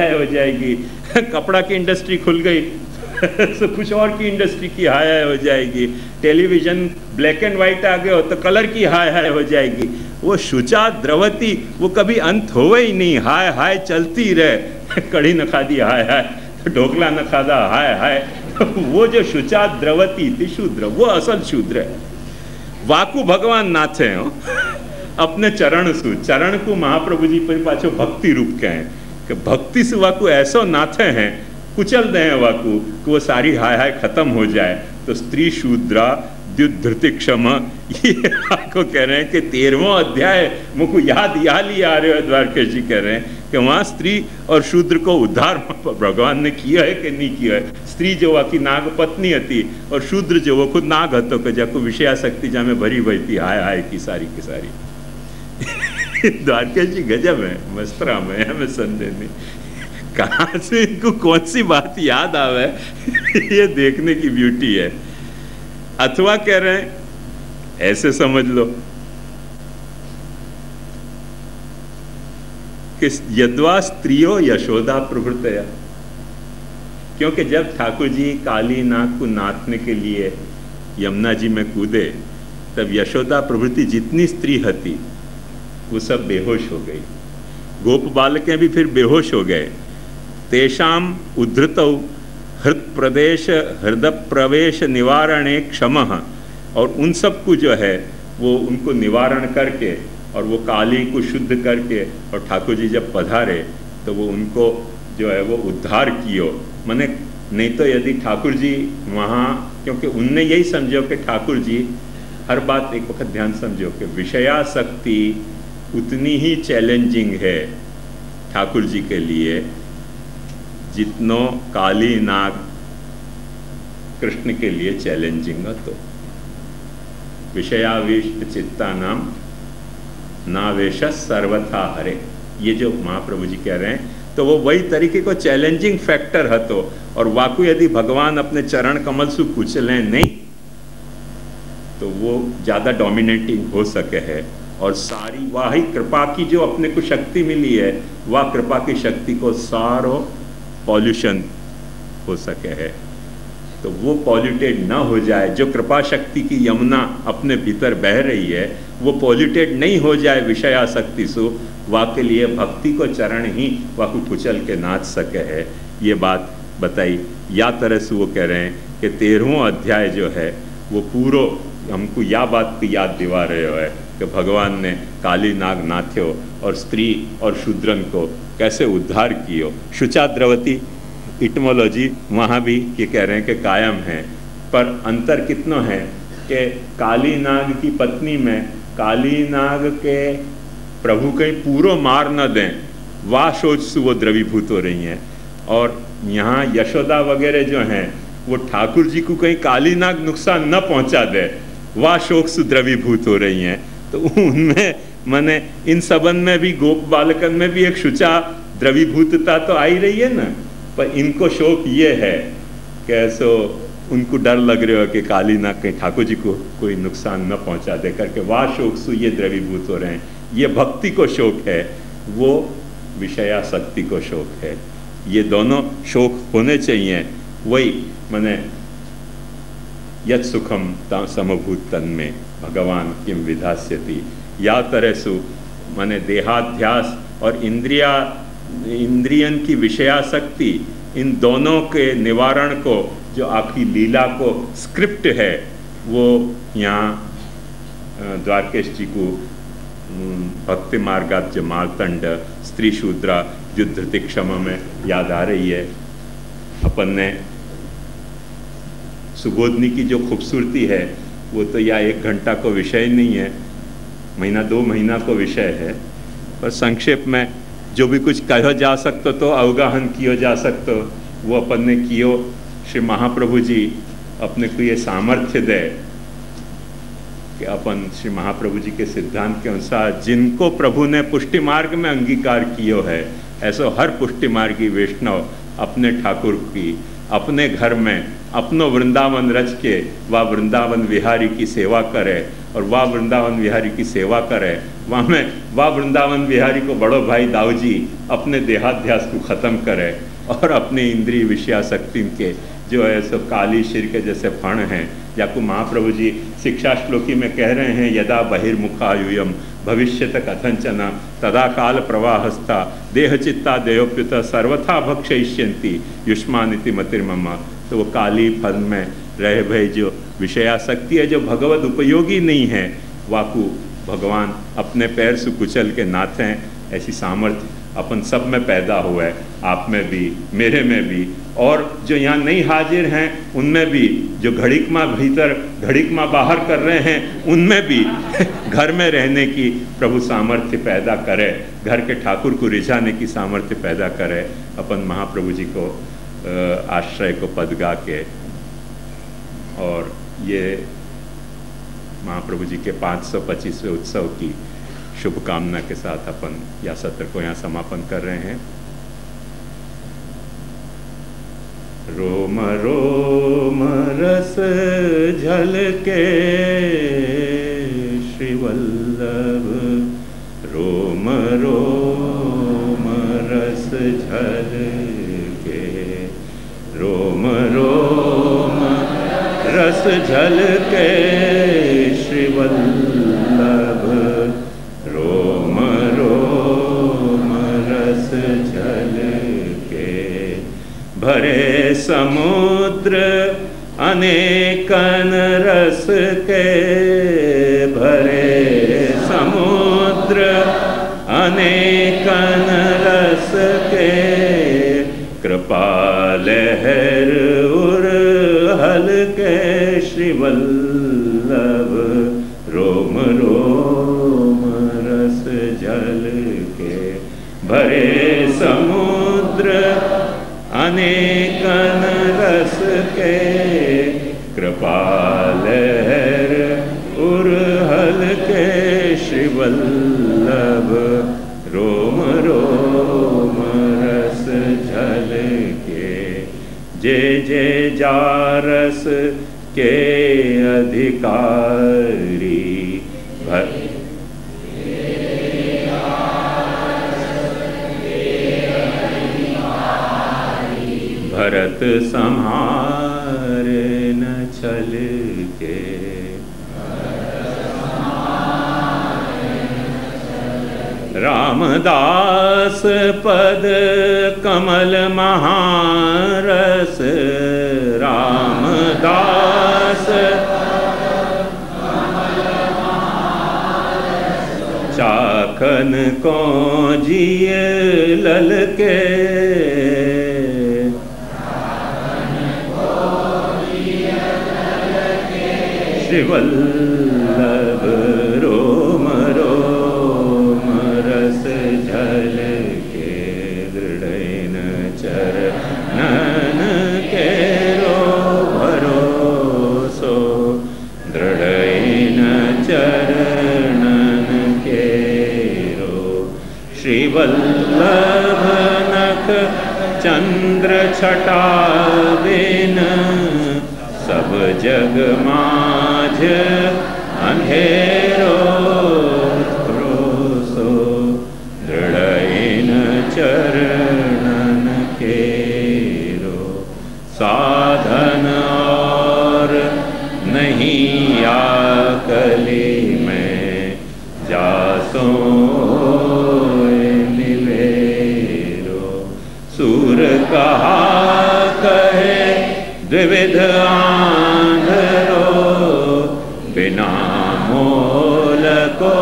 हाय हो जाएगी। कपड़ा की इंडस्ट्री खुल गई तो कुछ और की इंडस्ट्री की हाय हाय हो जाएगी। टेलीविजन ब्लैक एंड वाइट आ गए हो तो कलर की हाय हाय हो जाएगी। वो शुचा द्रवती वो कभी अंत हो ही नहीं, हाय हाय चलती रहे। कढ़ी न खादी हाय हाय, ढोकला न खादा हाय हाय। वो जो शुचा द्रवती थी शूद्र, वो असल शूद्र है। वाकु भगवान नाथे हो अपने चरण सु, चरण को महाप्रभु जी पर पाछो भक्ति रूप कहें कि भक्ति से वाकु ऐसो नाथे हैं, कुचल दे वाकु कि वो सारी हाय हाय खत्म हो जाए। तो स्त्री शूद्रा द्युधृति क्षम, ये आपको कह रहे हैं कि 13वां अध्याय मुझको याद ही आ रहे हो। द्वारकेश जी कह रहे हैं कि वहाँ स्त्री और शूद्र को उद्धार भगवान ने किया है कि नहीं किया है। स्त्री जो वाकी नाग पत्नी थी और शूद्र जो वो खुद नाग हतो कि जाको विषयाशक्ति जामे भरी भई थी हाय हाय की सारी। द्वारकेश जी गजब है, मस्तराम है, हमें संदेह नहीं। कहाँ से इनको कौन सी बात याद आवे ये देखने की ब्यूटी है। अथवा कह रहे हैं ऐसे समझ लो कि यद्वा स्त्रियो यशोदा प्रभृतया, क्योंकि जब ठाकुर जी काली नाग को नाथने के लिए यमुना जी में कूदे तब यशोदा प्रभृति जितनी स्त्री हती वो सब बेहोश हो गई। गोप बालकें भी फिर बेहोश हो गए। तेषाम उद्धृतौ हृदय प्रवेश निवारणे क्षमः, और उन सब को जो है वो उनको निवारण करके और वो काली को शुद्ध करके और ठाकुर जी जब पधारे तो वो उनको जो है वो उद्धार कियो। माने नहीं तो यदि ठाकुर जी वहाँ, क्योंकि उनने यही समझो कि ठाकुर जी हर बात एक वक्त ध्यान समझो कि विषयाशक्ति उतनी ही चैलेंजिंग है ठाकुर जी के लिए जितनो काली नाग कृष्ण के लिए चैलेंजिंग है। तो विषयाविष्ट चित्ता नाम नावेश सर्वथा हरे, ये जो महाप्रभु जी कह रहे हैं तो वो वही तरीके को चैलेंजिंग फैक्टर है। तो और वाकु यदि भगवान अपने चरण कमल से कुचलें नहीं तो वो ज़्यादा डोमिनेटिंग हो सके है। और सारी वही कृपा की जो अपने को शक्ति मिली है वह कृपा की शक्ति को सारो पॉल्यूशन हो सके है। तो वो पॉल्यूटेड ना हो जाए, जो कृपा शक्ति की यमुना अपने भीतर बह रही है वो पॉल्यूटेड नहीं हो जाए विषयाशक्ति से, वाह के लिए भक्ति को चरण ही वाकु कुचल के नाच सके है। ये बात बताई। या तरह से वो कह रहे हैं कि 13वां अध्याय जो है वो पूरो हमको या बात की याद दिवा रहे हो है कि भगवान ने काली नाग नाथ्यो और स्त्री और शूद्रन को कैसे उद्धार कियो। शुचा द्रवती इटमोलॉजी वहाँ भी ये कह रहे हैं कि कायम है, पर अंतर कितना है कि काली नाग की पत्नी में काली नाग के प्रभु कहीं पूरो मार न दें वाह सोच से वो द्रवीभूत हो रही हैं। और यहाँ यशोदा वगैरह जो हैं वो ठाकुर जी को कहीं काली नाग नुकसान न पहुँचा दे वाह शोक से द्रवीभूत हो रही हैं। तो उनमें माने इन संबंध में भी गोप बालकन में भी एक शुचा द्रवीभूतता तो आई रही है ना, पर इनको शोक ये है कि ऐसो उनको डर लग रहा है कि काली नाग कहीं ठाकुर जी को कोई नुकसान न पहुंचा दे करके वाह शोक से ये द्रवीभूत हो रहे हैं। ये भक्ति को शोक है, वो विषयाशक्ति को शोक है। ये दोनों शोक होने चाहिए। वही माने यत् सुखम समभूत तन में भगवान किम विधास्यति, या तरह सु माने देहाध्यास और इंद्रियन की विषयाशक्ति, इन दोनों के निवारण को जो आखिरी लीला को स्क्रिप्ट है वो यहाँ द्वारकेश जी को भक्ति मार्गात जो मार्तंड स्त्री शूद्रा युद्धति क्षमा में याद आ रही है। अपन ने सुबोधनी की जो खूबसूरती है वो तो या 1 घंटा को विषय नहीं है, महीना 2 महीना को विषय है। पर संक्षेप में जो भी कुछ कहो जा सकते तो अवगाहन किया जा सकते वो अपन ने कियो। श्री महाप्रभु जी अपने को ये सामर्थ्य दे कि अपन श्री महाप्रभु जी के सिद्धांत के अनुसार जिनको प्रभु ने पुष्टि मार्ग में अंगीकार कियो है, ऐसा हर पुष्टि मार्गी वैष्णव अपने ठाकुर की अपने घर में अपनो वृंदावन रच के वह वृंदावन विहारी की सेवा करे, और वह वृंदावन विहारी की सेवा करे, वहाँ में वह वृंदावन विहारी को बड़ो भाई दाऊ जी अपने देहाध्यास को ख़त्म करे और अपने इंद्रिय विषयाशक्ति के जो है सो काली शिर के जैसे फण हैं, या को महाप्रभु जी शिक्षा श्लोकी में कह रहे हैं, यदा बहिर्मुखायुयम भविष्यत कथंचना तदा काल प्रवाहस्था देह चित्ता देयोप्युत सर्वथा भक्षयिष्यन्ति युष्मानिति मतिर्ममा। तो वो काली फल में रह भय जो विषयाशक्ति है, जो भगवत उपयोगी नहीं है, वाकु भगवान अपने पैर से कुचल के नाथ हैं। ऐसी सामर्थ्य अपन सब में पैदा हुआ है, आप में भी, मेरे में भी, और जो यहाँ नहीं हाजिर हैं उनमें भी, जो घड़ीक माँ भीतर घड़ीक माँ बाहर कर रहे हैं उनमें भी घर में रहने की प्रभु सामर्थ्य पैदा करे, घर के ठाकुर को रिझाने की सामर्थ्य पैदा करे। अपन महाप्रभु जी को आश्रय को पदगा के, और ये महाप्रभु जी के 525वें उत्सव की शुभकामना के साथ अपन यह सत्र को यहाँ समापन कर रहे हैं। रोम रोम रस झलके श्री वल्लभ, रोम रोम रस झलके, रोम रोम रस झलके श्री वल्लभ, रोम रोम रस झलके। भरे समुद्र अनेकन रस के, भरे समुद्र अनेकन रस के, कृपा लहर उर्हल के श्री वल्लभ, रोम रोम रस जल के। भरे समुद्र अनेकन रस के, कृपा लहर उर्हल के श्री वल्लभ, रोम रोम रस झल के। जय जय जारस के अधिकारी, भरत सम्हारे न छल के। रामदास पद कमल महारस, रामदास चाखन को जिए ललके, श्री वल्लभ, रोम रोम रस झल के। दृढ़ चरणन के रो भरोसो, दृढ़ चरणन के रो। श्री वल्लभ नख चंद्र छटा बिन, सब जग माझ अंधेरो रोसो। दृढ़ चरणन केरो, साधन और नहीं आकली में, जासो निवेरो। सूर कहा कहे द्विविध आंधरो, बिना मोल को